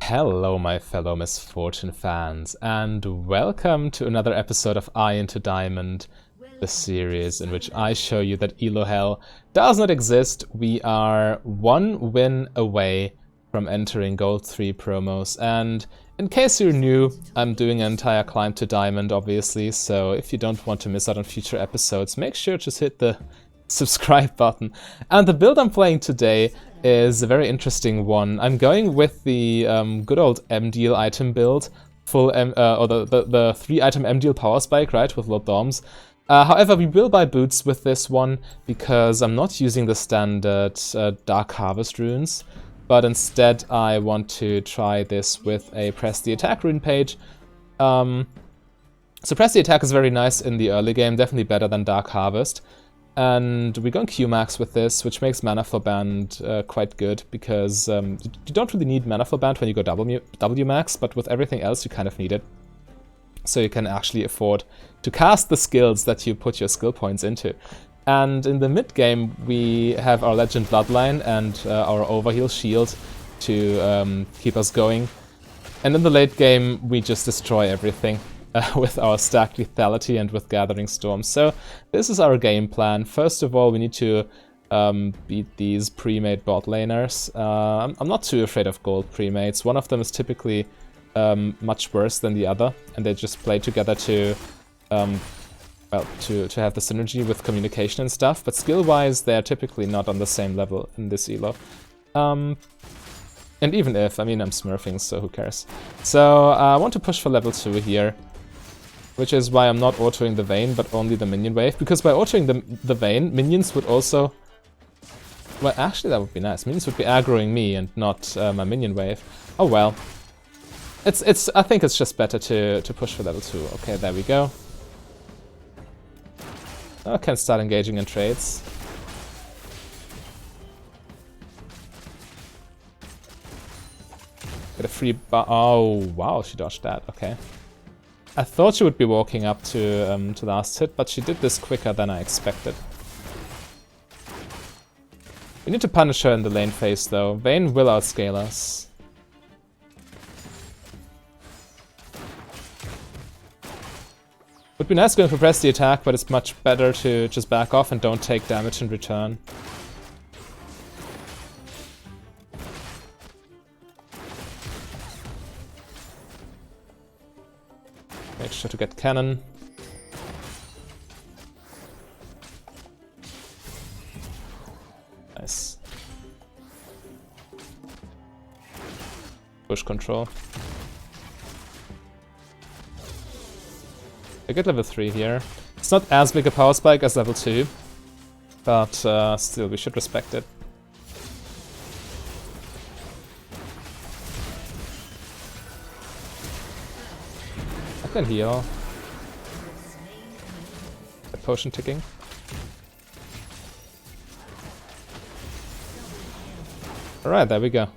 Hello, my fellow Misfortune fans, and welcome to another episode of Eye into Diamond, the series in which I show you that Elo Hell does not exist. We are one win away from entering Gold 3 promos, and in case you're new, I'm doing an entire climb to Diamond, obviously, so if you don't want to miss out on future episodes, make sure to hit the subscribe button. And the build I'm playing today is a very interesting one. I'm going with the good old M-Deal item build, full or the 3-item M-Deal power spike, right, with low bombs. However, we will buy boots with this one because I'm not using the standard Dark Harvest runes, but instead I want to try this with a Press the Attack rune page. So Press the Attack is very nice in the early game, definitely better than Dark Harvest. And we're going Q-Max with this, which makes Mana for Band quite good, because you don't really need Mana for Band when you go W-Max, but with everything else you kind of need it. So you can actually afford to cast the skills that you put your skill points into. And in the mid-game we have our Legend Bloodline and our Overheal Shield to keep us going. And in the late game we just destroy everything. With our stacked Lethality and with Gathering Storm. So this is our game plan. First of all, we need to beat these pre-made bot laners. I'm not too afraid of gold pre-mates. One of them is typically much worse than the other, and they just play together to well, to have the synergy with communication and stuff. But skill-wise, they're typically not on the same level in this elo. And even if, I mean, I'm smurfing, so who cares? So I want to push for level 2 here. Which is why I'm not autoing the Vayne, but only the minion wave. Because by autoing the Vayne, minions would also... Well, actually that would be nice. Minions would be aggroing me and not my minion wave. Oh well. I think it's just better to push for level 2. Okay, there we go. I can start engaging in trades. Get a free bar. Oh, wow, she dodged that. Okay. I thought she would be walking up to last hit, but she did this quicker than I expected. We need to punish her in the lane phase though. Vayne will outscale us. Would be nice going for Press the Attack, but it's much better to just back off and don't take damage in return. Make sure to get cannon. Nice. Push control. I get level 3 here. It's not as big a power spike as level 2, but still, we should respect it. I can heal. The potion ticking. Alright, there we go.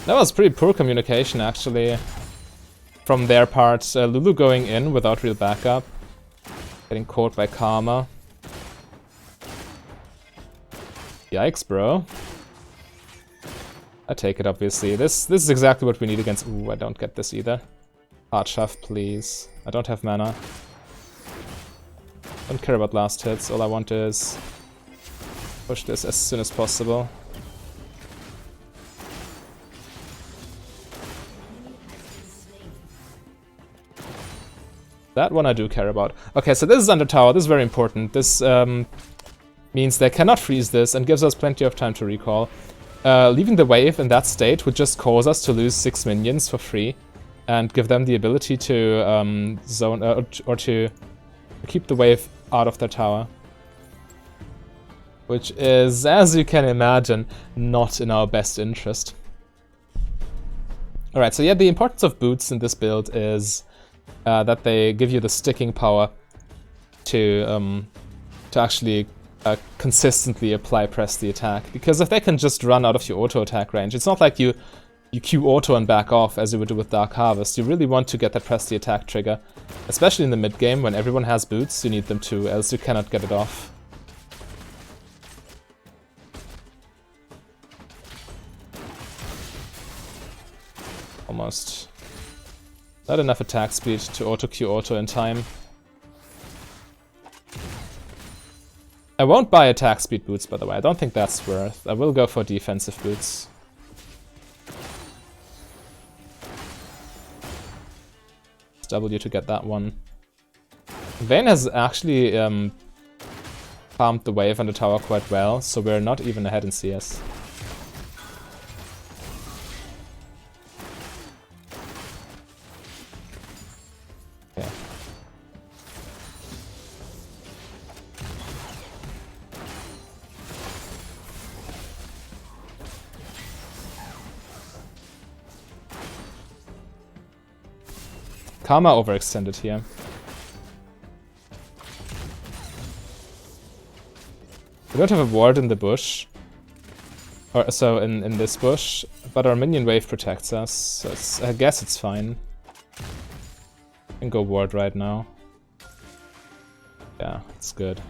That was pretty poor communication, actually. From their part, Lulu going in without real backup. Getting caught by Karma. Yikes, bro. I take it, obviously. This is exactly what we need against... Ooh, I don't get this either. Hard shove, please. I don't have mana. Don't care about last hits. All I want is push this as soon as possible. That one I do care about. Okay, so this is under tower. This is very important. This means they cannot freeze this and gives us plenty of time to recall. Leaving the wave in that state would just cause us to lose 6 minions for free. And give them the ability to zone or to keep the wave out of their tower. Which is, as you can imagine, not in our best interest. Alright, so yeah, the importance of boots in this build is that they give you the sticking power to actually consistently apply Press the Attack. Because if they can just run out of your auto attack range, it's not like you Q auto and back off as you would do with Dark Harvest. You really want to get that Press the Attack trigger. Especially in the mid game when everyone has boots, you need them too, else you cannot get it off. Almost. Not enough attack speed to auto-Q auto in time. I won't buy attack speed boots, by the way. I don't think that's worth. I will go for defensive boots. It's W to get that one. Vayne has actually farmed the wave on the tower quite well, so we're not even ahead in CS. Okay. Karma overextended here. We don't have a ward in the bush, or so in this bush, but our minion wave protects us, so I guess it's fine. I can go ward right now. Yeah, it's good.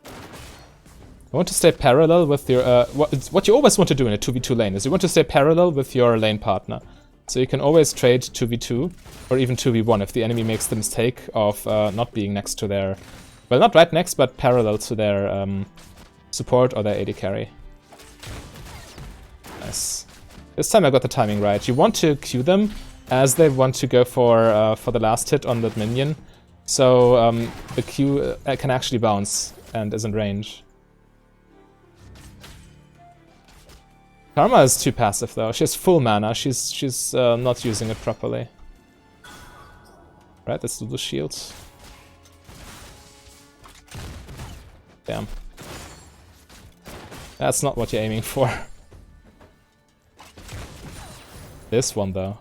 You want to stay parallel with your... what you always want to do in a 2v2 lane is you want to stay parallel with your lane partner. So you can always trade 2v2 or even 2v1 if the enemy makes the mistake of not being next to their... Well, not right next, but parallel to their support or their AD carry. Nice. This time I got the timing right. You want to Q them as they want to go for the last hit on that minion. So the Q can actually bounce and is in range. Karma is too passive though. She has full mana. She's not using it properly. Right, let's do the shield. Damn. That's not what you're aiming for. This one though.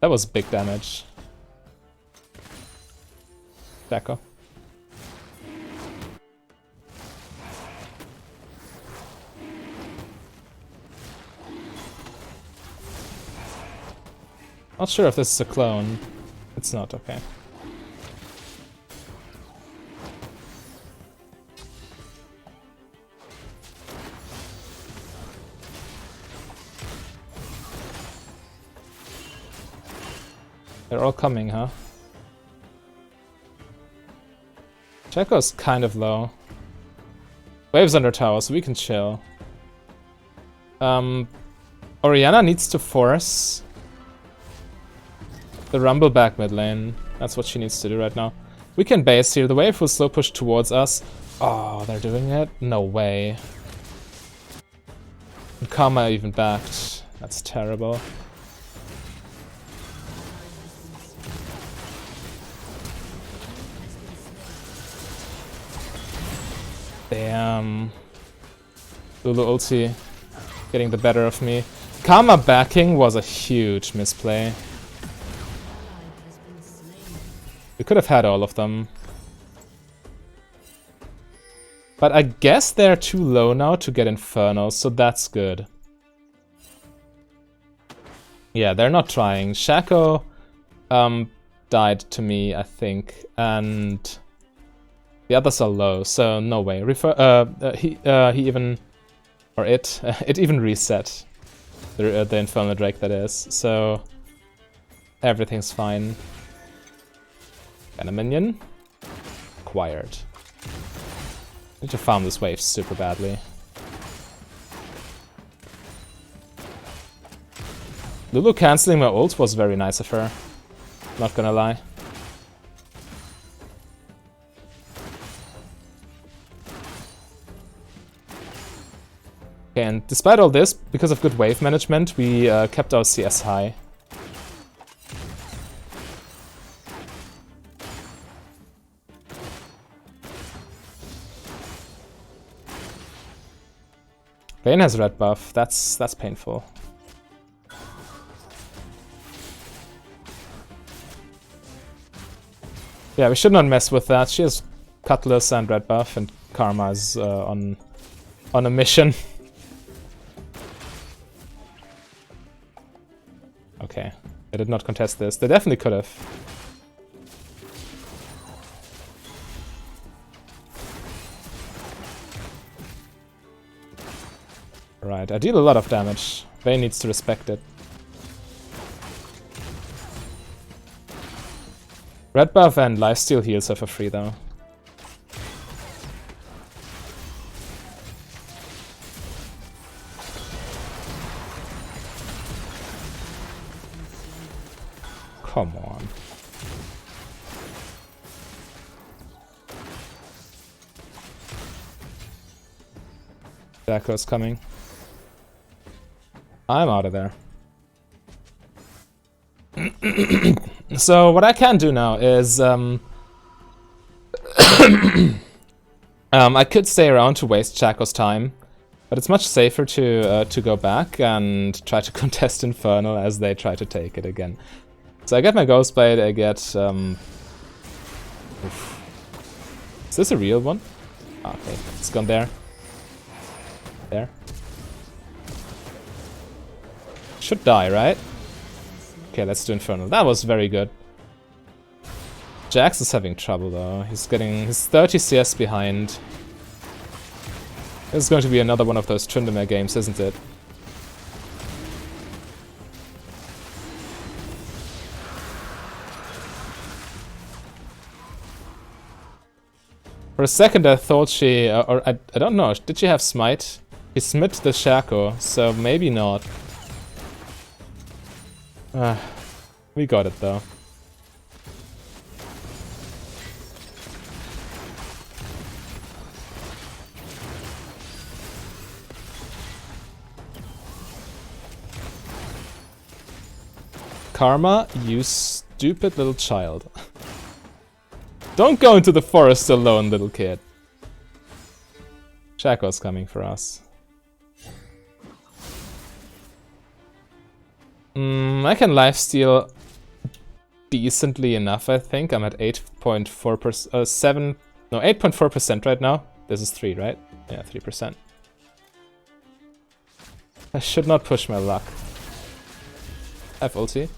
That was big damage. Jacko. Not sure if this is a clone. It's not, okay. They're all coming, huh? Jacko's kind of low. Wave's under tower, so we can chill. Orianna needs to force the rumble back mid lane. That's what she needs to do right now. We can base here. The wave will slow push towards us. Oh, they're doing it? No way. And Karma even backed. That's terrible. Damn. Lulu ulti getting the better of me. Karma backing was a huge misplay. We could have had all of them. But I guess they're too low now to get Inferno, so that's good. Yeah, they're not trying. Shaco died to me, I think, and the others are low, so no way. He even, or it even reset the Infernal Drake, that is. So everything's fine. And a minion acquired. Need to farm this wave super badly. Lulu cancelling my ult was very nice of her. Not gonna lie. Okay, and despite all this, because of good wave management, we kept our CS high. Vayne has red buff. That's painful. Yeah, we should not mess with that. She has Cutlass and red buff, and Karma is on a mission. Okay, they did not contest this. They definitely could have. Right, I deal a lot of damage. Vayne needs to respect it. Red buff and lifesteal heals are for free though. Come on. Jacko's coming. I'm out of there. So what I can do now is I could stay around to waste Jacko's time, but it's much safer to go back and try to contest Infernal as they try to take it again. So I get my Ghostblade, I get Is this a real one? Oh, okay, it's gone there. There. Should die, right? Okay, let's do Infernal. That was very good. Jax is having trouble though. He's 30 CS behind. This is going to be another one of those Tryndamere games, isn't it? For a second I thought she, or I don't know, did she have Smite? He smit the Shaco, so maybe not. We got it though. Karma, you stupid little child. Don't go into the forest alone, little kid. Shaco's coming for us. I can lifesteal decently enough, I think. I'm at 8.4%, 8.4% right now. This is 3, right? Yeah, 3%. I should not push my luck. I have ulti.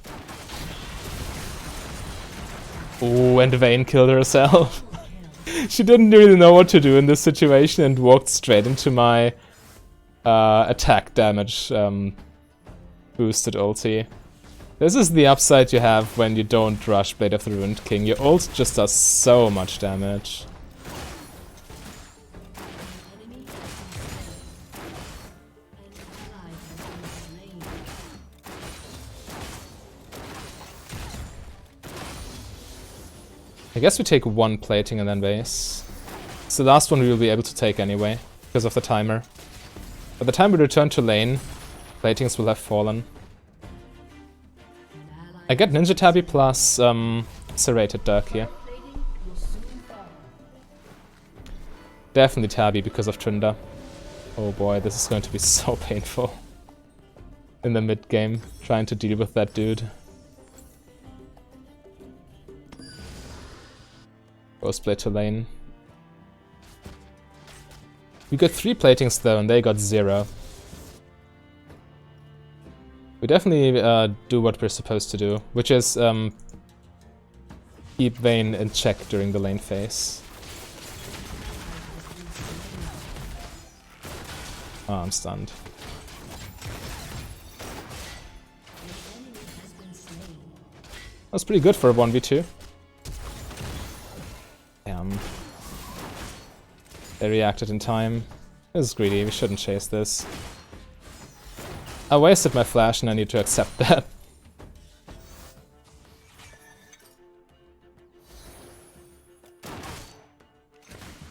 Oh, and Vayne killed herself. She didn't really know what to do in this situation and walked straight into my attack damage boosted ulti. This is the upside you have when you don't rush Blade of the Ruined King. Your ult just does so much damage. I guess we take one plating and then base. It's the last one we will be able to take anyway, because of the timer. By the time we return to lane, platings will have fallen. I get Ninja Tabby plus Serrated Dirk here. Definitely Tabby because of Tryndamere. Oh boy, this is going to be so painful. In the mid game, trying to deal with that dude. Ghostblade to lane. We got 3 platings though, and they got 0. We definitely do what we're supposed to do, which is keep Vayne in check during the lane phase. Oh, I'm stunned. That's pretty good for a 1v2. Damn. They reacted in time. This is greedy, we shouldn't chase this. I wasted my flash and I need to accept that.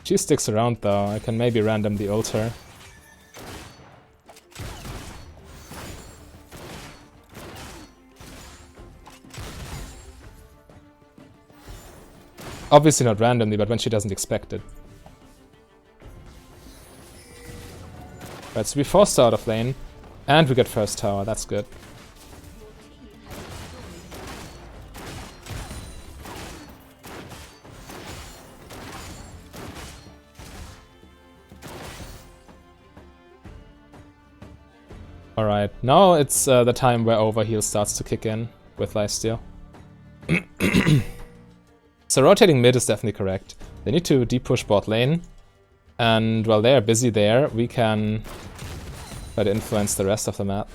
She sticks around though, I can maybe random the ult her. Obviously not randomly, but when she doesn't expect it. Right, so we forced her out of lane. And we get first tower, that's good. Alright, now it's the time where overheal starts to kick in with lifesteal. So rotating mid is definitely correct. They need to deep push bot lane. And while they are busy there, we can Try to influence the rest of the map.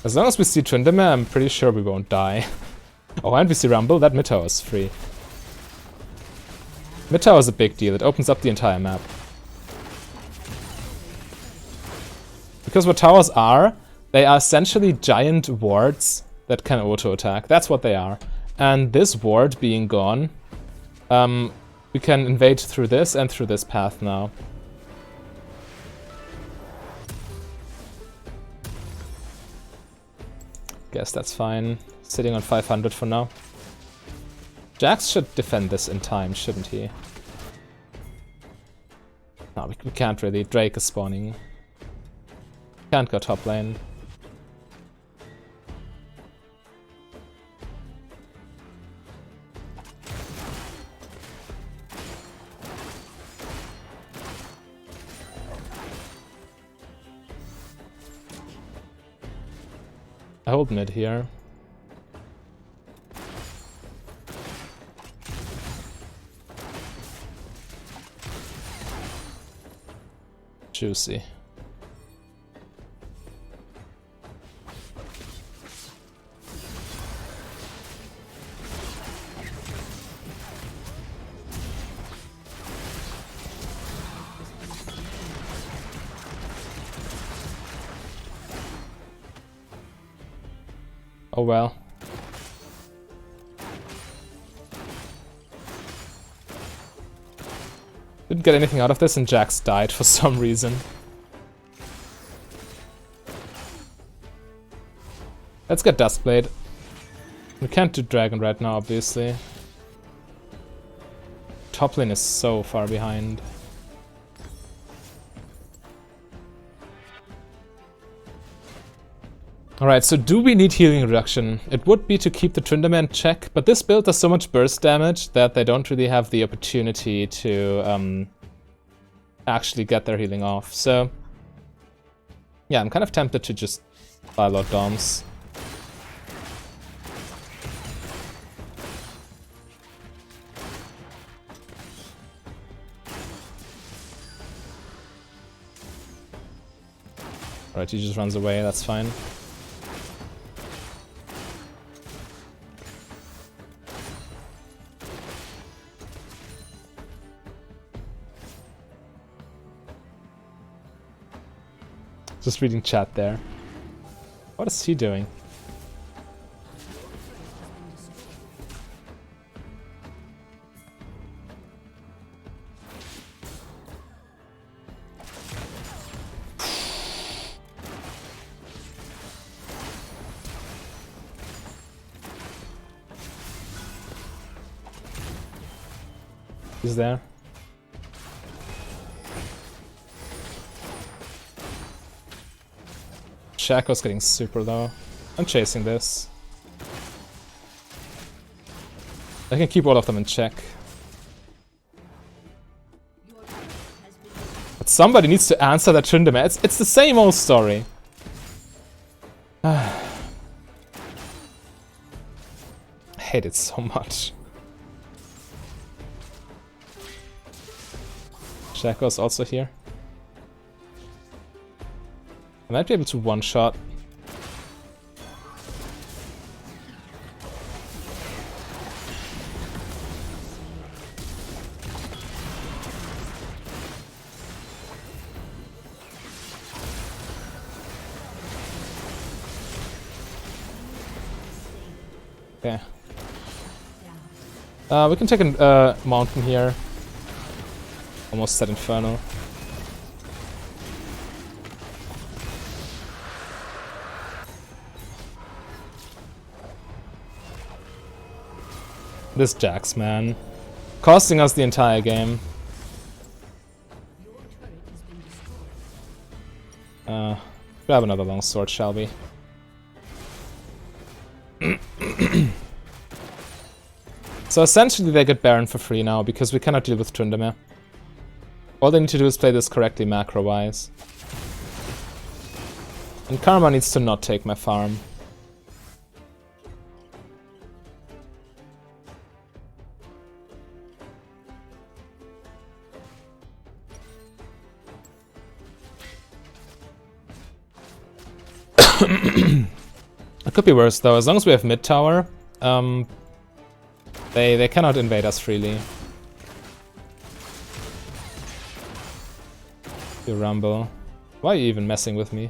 As long as we see Tryndamere, I'm pretty sure we won't die. Oh, and we see Rumble, that mid tower is free. Mid tower is a big deal, it opens up the entire map. Because what towers are, they are essentially giant wards that can auto-attack. That's what they are. And this ward being gone, we can invade through this and through this path now. Guess that's fine. Sitting on 500 for now. Jax should defend this in time, shouldn't he? No, we can't really. Drake is spawning. Can't go top lane. I hold mid here. Juicy. Oh well. Didn't get anything out of this and Jax died for some reason. Let's get Duskblade. We can't do Dragon right now, obviously. Top lane is so far behind. Alright, so do we need healing reduction? It would be to keep the Tryndamere in check, but this build does so much burst damage that they don't really have the opportunity to actually get their healing off. So, yeah, I'm kind of tempted to just buy a lot of Doms. Alright, he just runs away, that's fine. Just reading chat there. What is he doing? He's there. Shaco's getting super low. I'm chasing this. I can keep all of them in check. But somebody needs to answer that Tryndamere. It's the same old story. I hate it so much. Shaco's also here. I might be able to one-shot. Okay. We can take a mountain here. Almost set Inferno. This Jax, man. Costing us the entire game. Grab another longsword, shall we? So essentially they get Baron for free now, because we cannot deal with Tryndamere. All they need to do is play this correctly macro-wise. And Karma needs to not take my farm. It could be worse though, as long as we have mid tower, they cannot invade us freely. You rumble. Why are you even messing with me?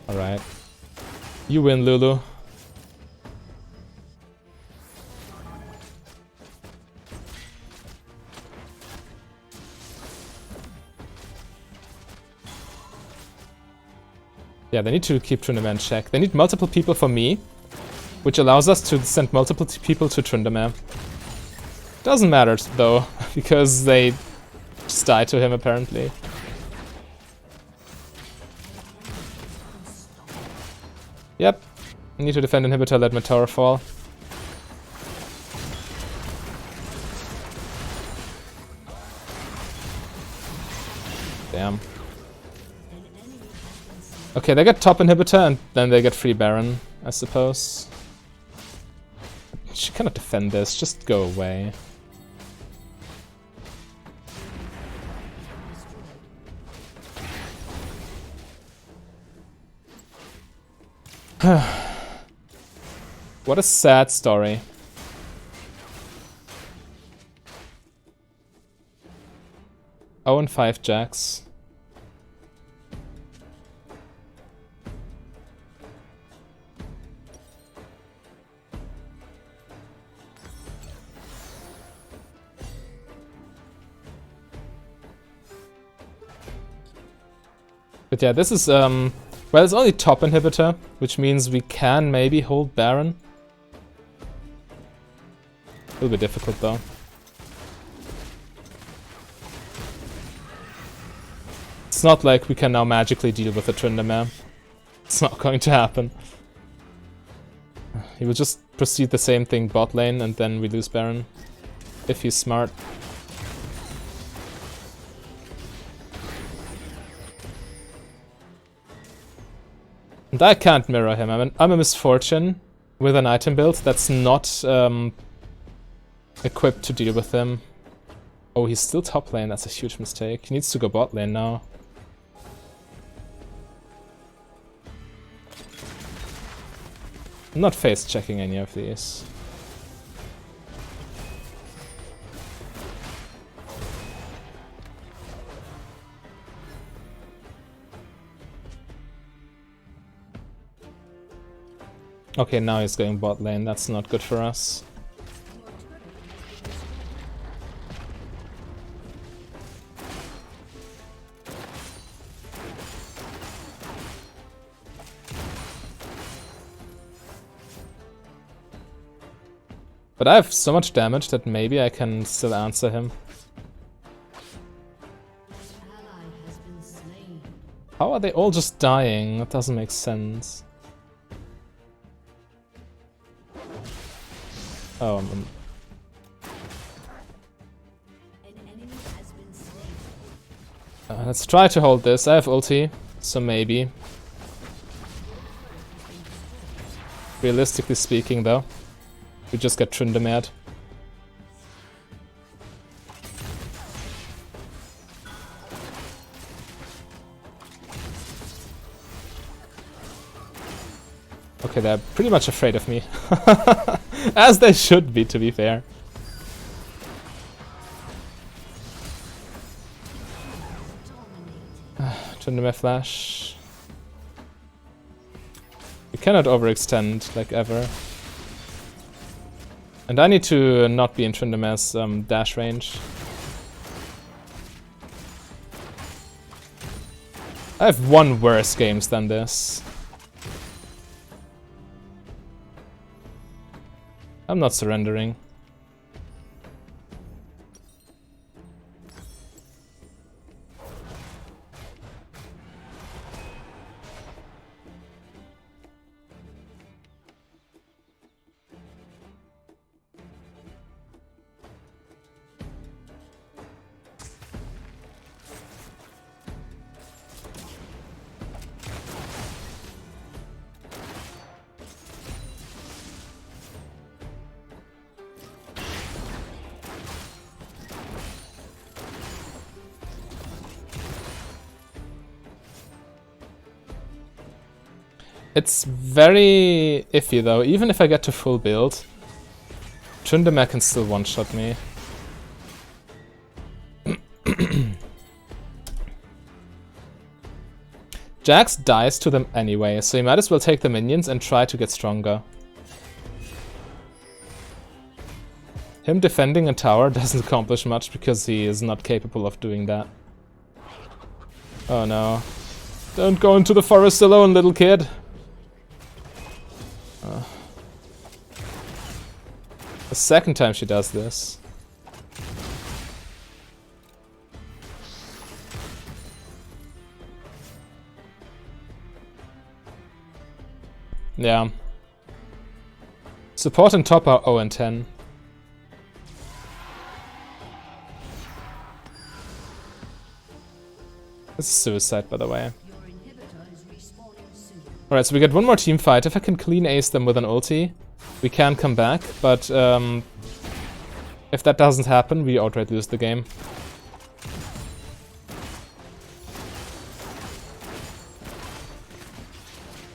Alright. You win, Lulu. Yeah, they need to keep Tryndamere in check. They need multiple people for me, which allows us to send multiple people to Tryndamere. Doesn't matter though, because they just die to him apparently. Yep, I need to defend inhibitor, let my tower fall. Damn. Okay, they get top inhibitor and then they get free Baron, I suppose. She cannot defend this, just go away. What a sad story. Oh, and 5 jacks. But yeah, this is, well, it's only top inhibitor, which means we can maybe hold Baron. A little bit difficult though. It's not like we can now magically deal with the Tryndamere. It's not going to happen. He will just proceed the same thing bot lane and then we lose Baron. If he's smart. And I can't mirror him. I'm a misfortune with an item build that's not equipped to deal with him. Oh, he's still top lane. That's a huge mistake. He needs to go bot lane now. I'm not face checking any of these. Okay, now he's going bot lane. That's not good for us. But I have so much damage that maybe I can still answer him. How are they all just dying? That doesn't make sense. Oh, let's try to hold this. I have ulti, so maybe. Realistically speaking, though, we just get Tryndamere. Okay, they're pretty much afraid of me. As they should be, to be fair. Tryndamere flash. We cannot overextend, like ever. And I need to not be in Tryndamere's dash range. I have won worse games than this. I'm not surrendering. It's very iffy though. Even if I get to full build, Tryndamere can still one-shot me. Jax dies to them anyway, so you might as well take the minions and try to get stronger. Him defending a tower doesn't accomplish much because he is not capable of doing that. Oh no. Don't go into the forest alone, little kid. The second time she does this. Yeah. Support and top are 0 and 10. This is suicide, by the way. Alright, so we get one more team fight. If I can clean ace them with an ulti, we can come back, but if that doesn't happen, we outright lose the game.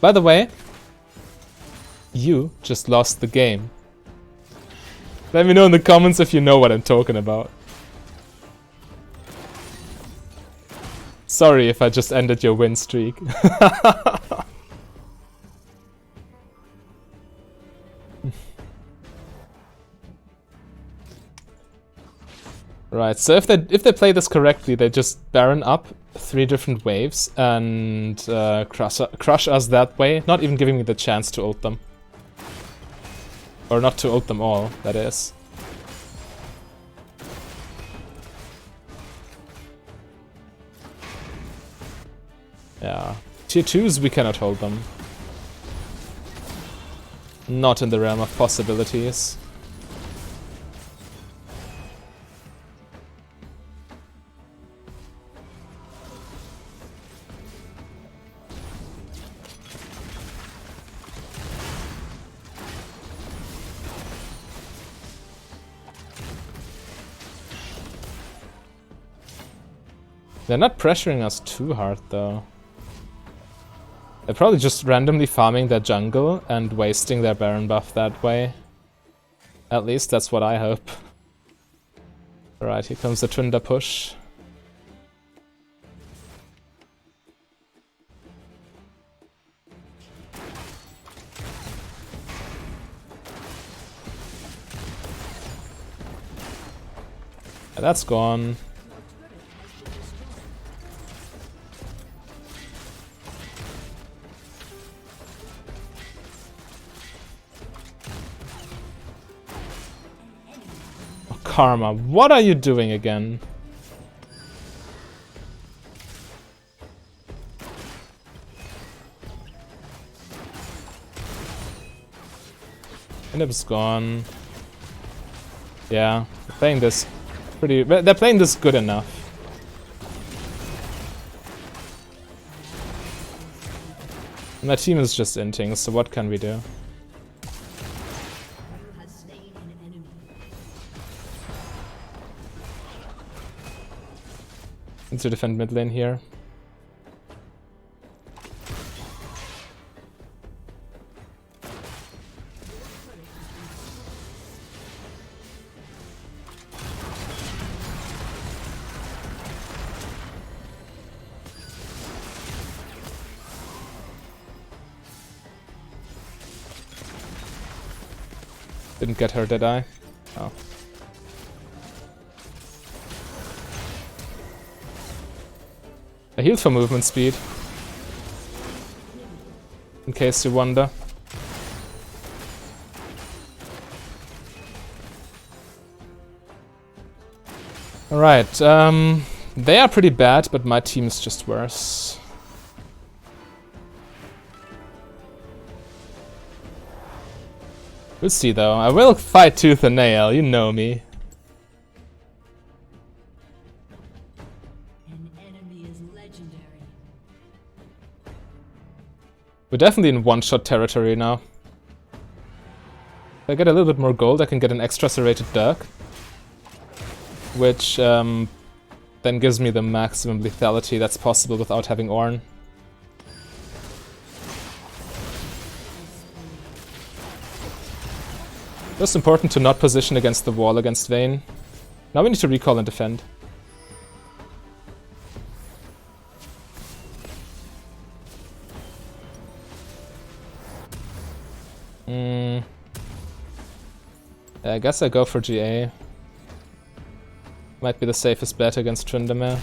By the way, you just lost the game. Let me know in the comments if you know what I'm talking about. Sorry if I just ended your win streak. Right, so if they play this correctly, they just Baron up 3 different waves and crush us that way, not even giving me the chance to ult them. Or not to ult them all, that is. Yeah. Tier 2s, we cannot hold them. Not in the realm of possibilities. They're not pressuring us too hard though. They're probably just randomly farming their jungle and wasting their Baron buff that way. At least that's what I hope. Alright, here comes the Tryndamere push. Yeah, that's gone. Karma, what are you doing again? Inhib's gone. Yeah, they're playing this pretty. They're playing this good enough. My team is just inting, so what can we do? To defend mid lane here. Didn't get her, did I? Oh. I healed for movement speed. In case you wonder. Alright, they are pretty bad, but my team is just worse. We'll see though. I will fight tooth and nail, you know me. We're definitely in one-shot territory now. If I get a little bit more gold, I can get an extra serrated Dirk. Which then gives me the maximum lethality that's possible without having Ornn. Just important to not position against the wall against Vayne. Now we need to recall and defend. I guess I go for GA. Might be the safest bet against Tryndamere.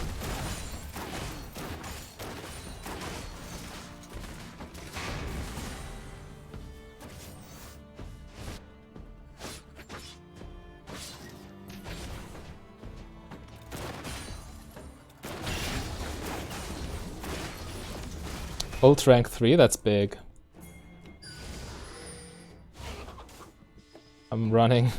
Ult rank 3, that's big. I'm running.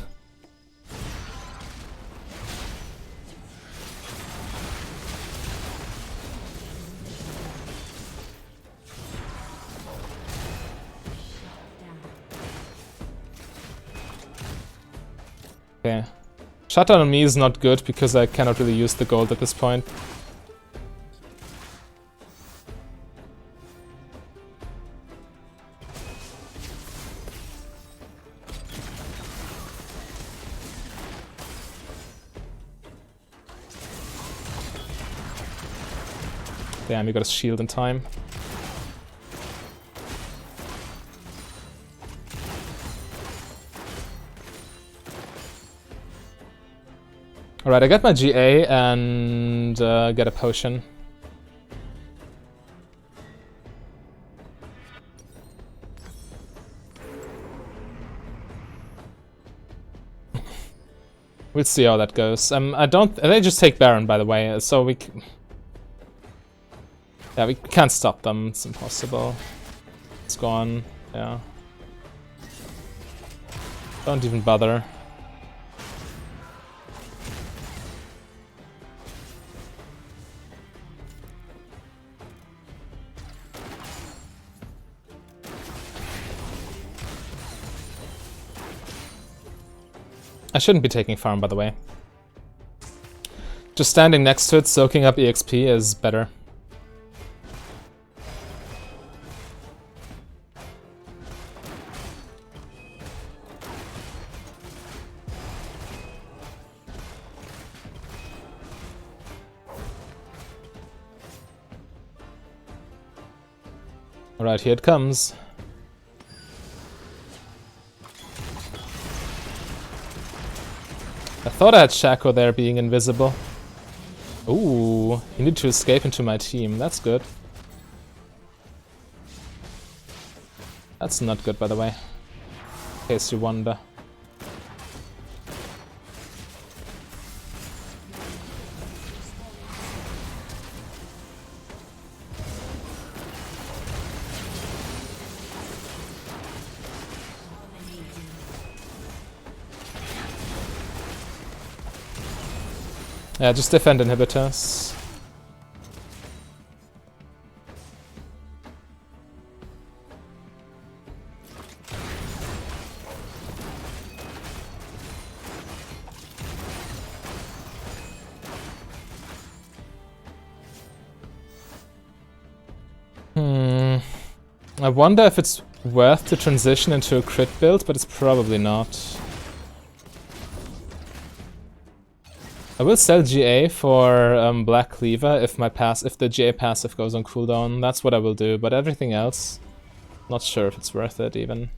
Okay. Shutdown on me is not good because I cannot really use the gold at this point. Damn, we got a shield in time. Alright, I got my GA and get a potion. We'll see how that goes. They just take Baron, by the way, so we yeah, we can't stop them, it's impossible. It's gone, yeah. Don't even bother. I shouldn't be taking farm, by the way. Just standing next to it, soaking up EXP is better. Alright, here it comes. I thought I had Shaco there being invisible. Ooh, you need to escape into my team. That's good. That's not good, by the way. In case you wonder. Yeah, just defend inhibitors. I wonder if it's worth to transition into a crit build, but it's probably not. I will sell GA for Black Cleaver if the GA passive goes on cooldown. That's what I will do, but everything else, not sure if it's worth it even.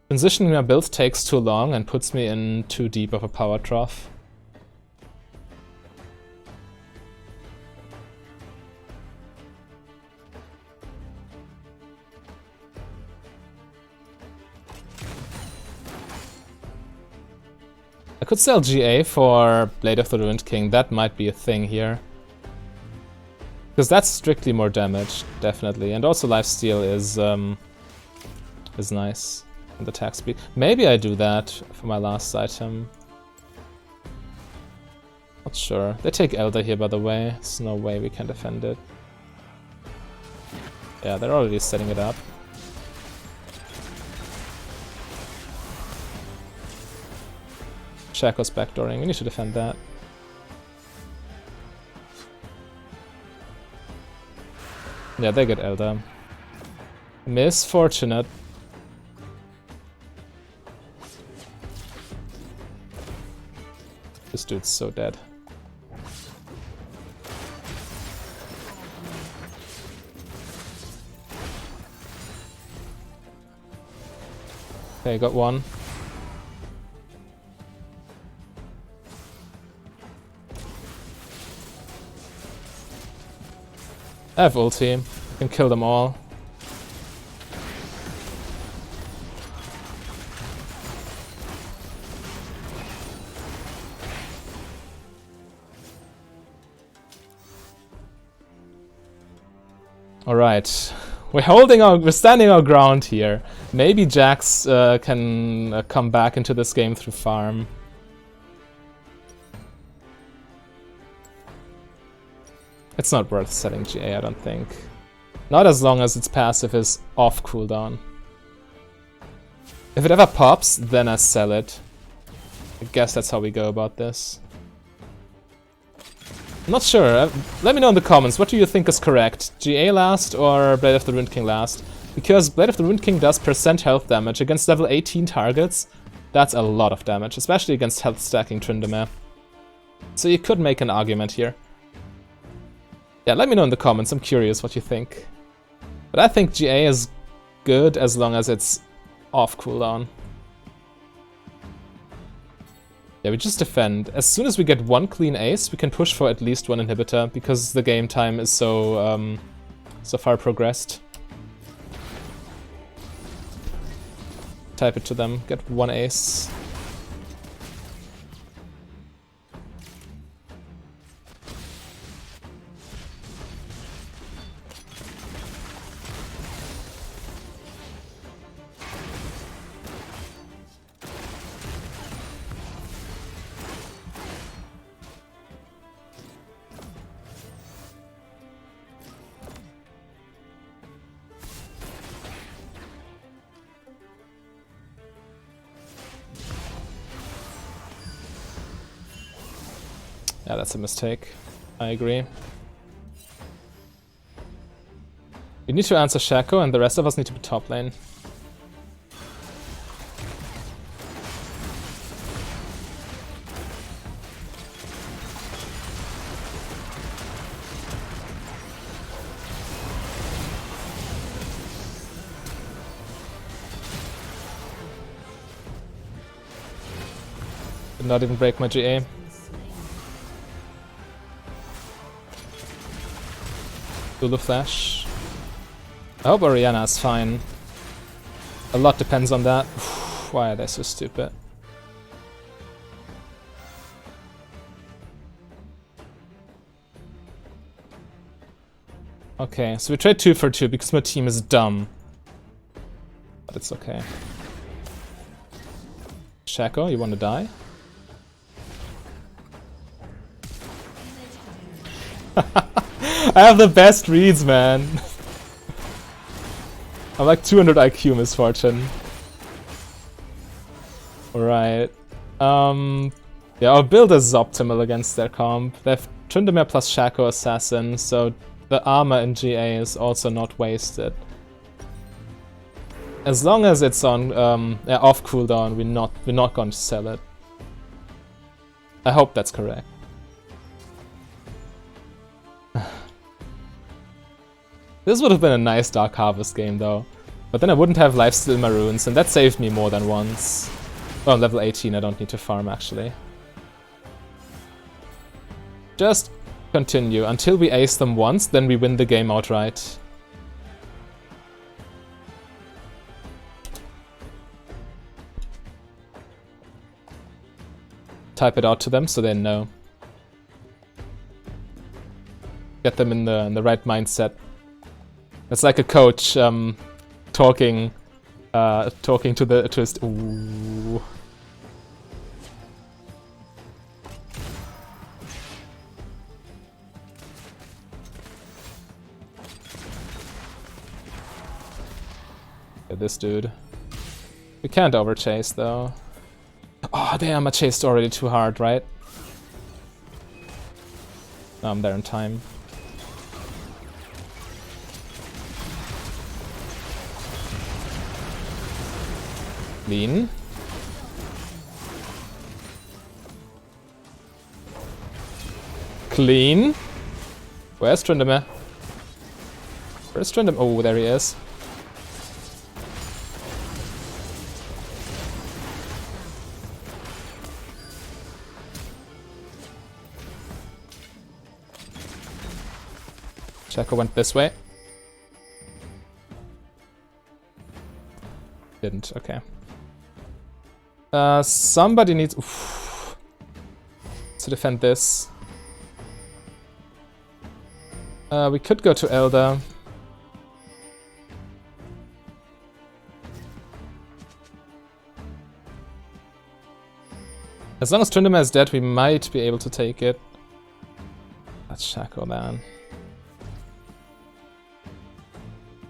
Transitioning my build takes too long and puts me in too deep of a power trough. I could sell GA for Blade of the Ruined King, that might be a thing here. Because that's strictly more damage, definitely. And also lifesteal is nice. And attack speed. Maybe I do that for my last item. Not sure. They take Elder here, by the way. There's no way we can defend it. Yeah, they're already setting it up. Shaco's backdooring. We need to defend that. Yeah, they get Elder. Misfortunate. dude's so dead. Okay, got one. I have ulti. I can kill them all. Alright. We're standing our ground here. Maybe Jax can come back into this game through farm. It's not worth selling GA, I don't think. Not as long as its passive is off cooldown. If it ever pops, then I sell it. I guess that's how we go about this. I'm not sure. Let me know in the comments, what do you think is correct? GA last or Blade of the Ruined King last? Because Blade of the Ruined King does % health damage against level 18 targets. That's a lot of damage, especially against health stacking Tryndamere. So you could make an argument here. Yeah, let me know in the comments, I'm curious what you think. But I think GA is good as long as it's off cooldown. Yeah, we just defend. As soon as we get one clean ace, we can push for at least one inhibitor, because the game time is so far progressed. Type it to them, get one ace. Yeah, that's a mistake. I agree. We need to answer Shaco, and the rest of us need to be top lane. Did not even break my GA. Lulu flash. I hope Orianna is fine. A lot depends on that. Why are they so stupid? Okay, so we trade 2 for 2 because my team is dumb. But it's okay. Shaco, you wanna die? I have the best reads, man. I'm like 200 IQ, Misfortune. Alright. Yeah, our build is optimal against their comp. They have Tryndamere plus Shaco Assassin, so the armor in GA is also not wasted. As long as it's on off cooldown, we're not going to sell it. I hope that's correct. This would have been a nice Dark Harvest game though, but then I wouldn't have Lifesteal Maroons, and that saved me more than once. Oh, level 18, I don't need to farm actually. Just continue until we ace them once, then we win the game outright. Type it out to them so they know. Get them in the right mindset. It's like a coach talking to his. Ooh. Yeah, this dude. We can't overchase though. Oh damn! I chased already too hard, right? No, I'm there in time. Lean. Clean. Where's Tryndamere? Where's Tryndamere? Oh, there he is. Shaco went this way. Didn't, okay. Somebody needs to defend this. We could go to Elder. As long as Tryndamere is dead, we might be able to take it. That's Shaco, man.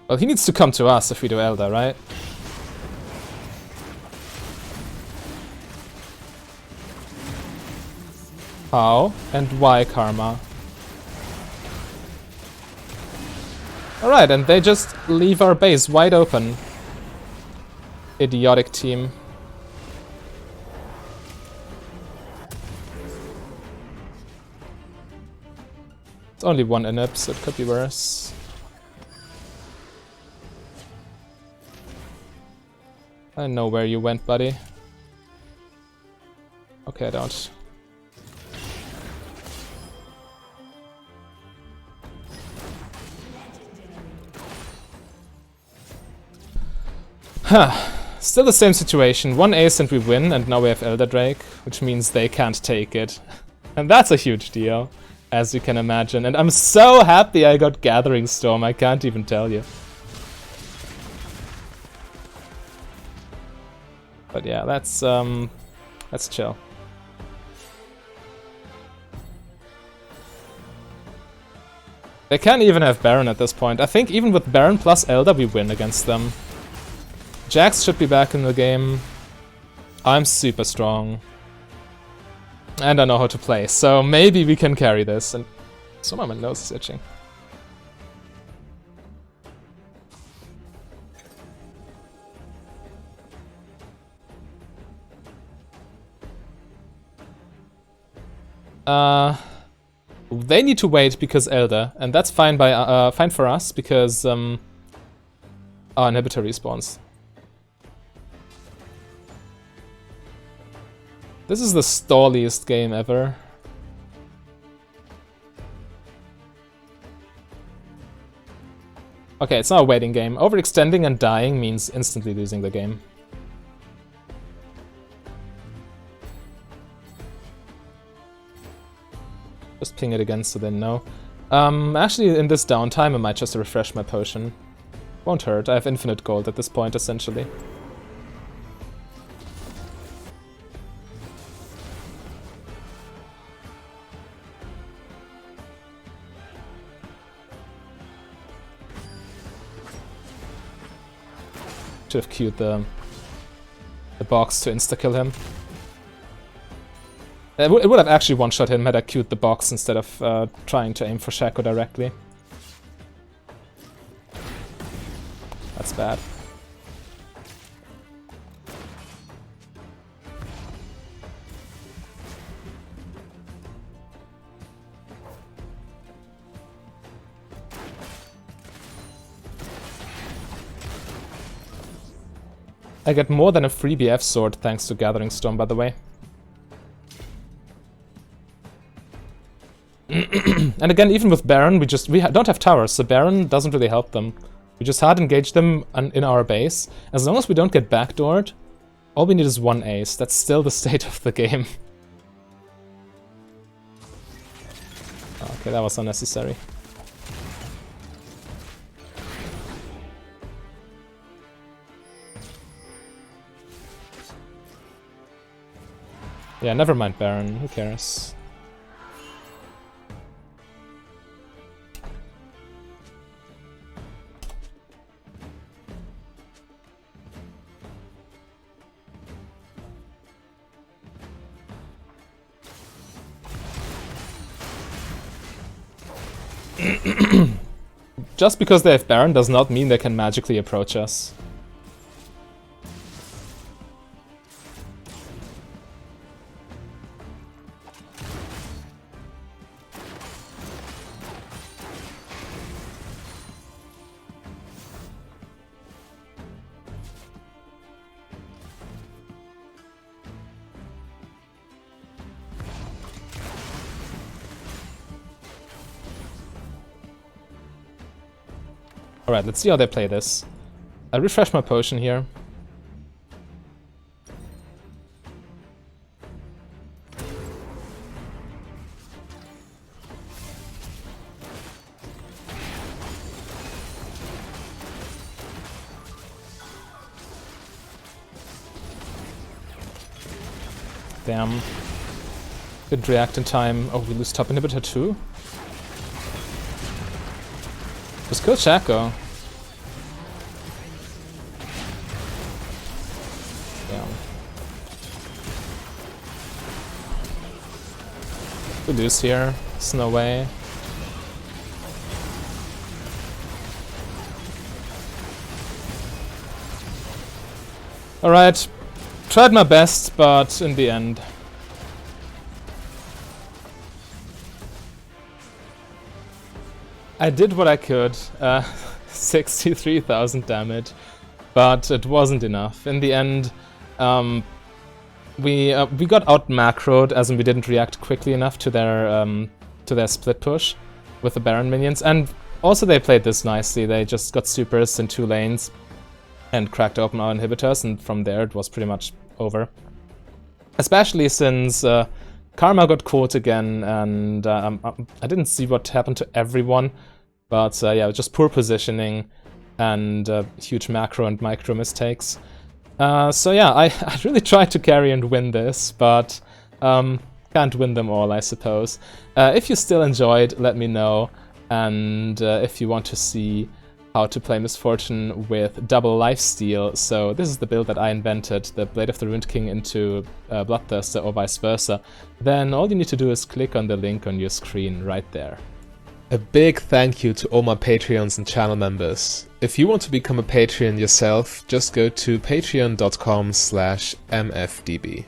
Well, he needs to come to us if we do Elder, right? How and why, Karma? Alright, and they just leave our base wide open. Idiotic team. It's only one inhib, so it could be worse. I know where you went, buddy. Okay, I don't. Huh. Still the same situation. One ace and we win, and now we have Elder Drake, which means they can't take it. And that's a huge deal, as you can imagine. And I'm so happy I got Gathering Storm, I can't even tell you. But yeah, let's chill. They can't even have Baron at this point. I think even with Baron plus Elder, we win against them. Jax should be back in the game. I'm super strong. And I know how to play, so maybe we can carry this. And somehow my nose is itching. They need to wait because Elder, and that's fine by fine for us because our inhibitor respawns. This is the stalliest game ever. Okay, it's not a waiting game. Overextending and dying means instantly losing the game. Just ping it again so they know. Actually, in this downtime, I might just refresh my potion. Won't hurt. I have infinite gold at this point, essentially. Should have queued the box to insta-kill him. It would have actually one-shot him had I queued the box instead of trying to aim for Shaco directly. That's bad. I get more than a free BF sword thanks to Gathering Storm, by the way. And again, even with Baron, we don't have towers, so Baron doesn't really help them. We just hard engage them in our base. As long as we don't get backdoored, all we need is one ace. That's still the state of the game. Okay, that was unnecessary. Yeah, never mind Baron, who cares? Just because they have Baron does not mean they can magically approach us. Alright, let's see how they play this. I refresh my potion here. Damn. Didn't react in time. Oh, we lose top inhibitor too? Just kill Shaco. Damn. We lose here. There's no way. Alright. Tried my best, but in the end... I did what I could. 63,000 damage, but it wasn't enough. In the end, we got out macroed, as in we didn't react quickly enough to their split push with the Baron minions, and also they played this nicely. They just got supers in 2 lanes and cracked open our inhibitors, and from there it was pretty much over. Especially since Karma got caught again, and I didn't see what happened to everyone, but yeah, just poor positioning and huge macro and micro mistakes. So yeah, I really tried to carry and win this, but can't win them all, I suppose. If you still enjoyed, let me know, and if you want to see how to play Misfortune with double lifesteal. So this is the build that I invented, the Blade of the Ruined King into Bloodthirster or vice versa. Then all you need to do is click on the link on your screen right there. A big thank you to all my Patreons and channel members. If you want to become a Patreon yourself, just go to patreon.com/mfdb.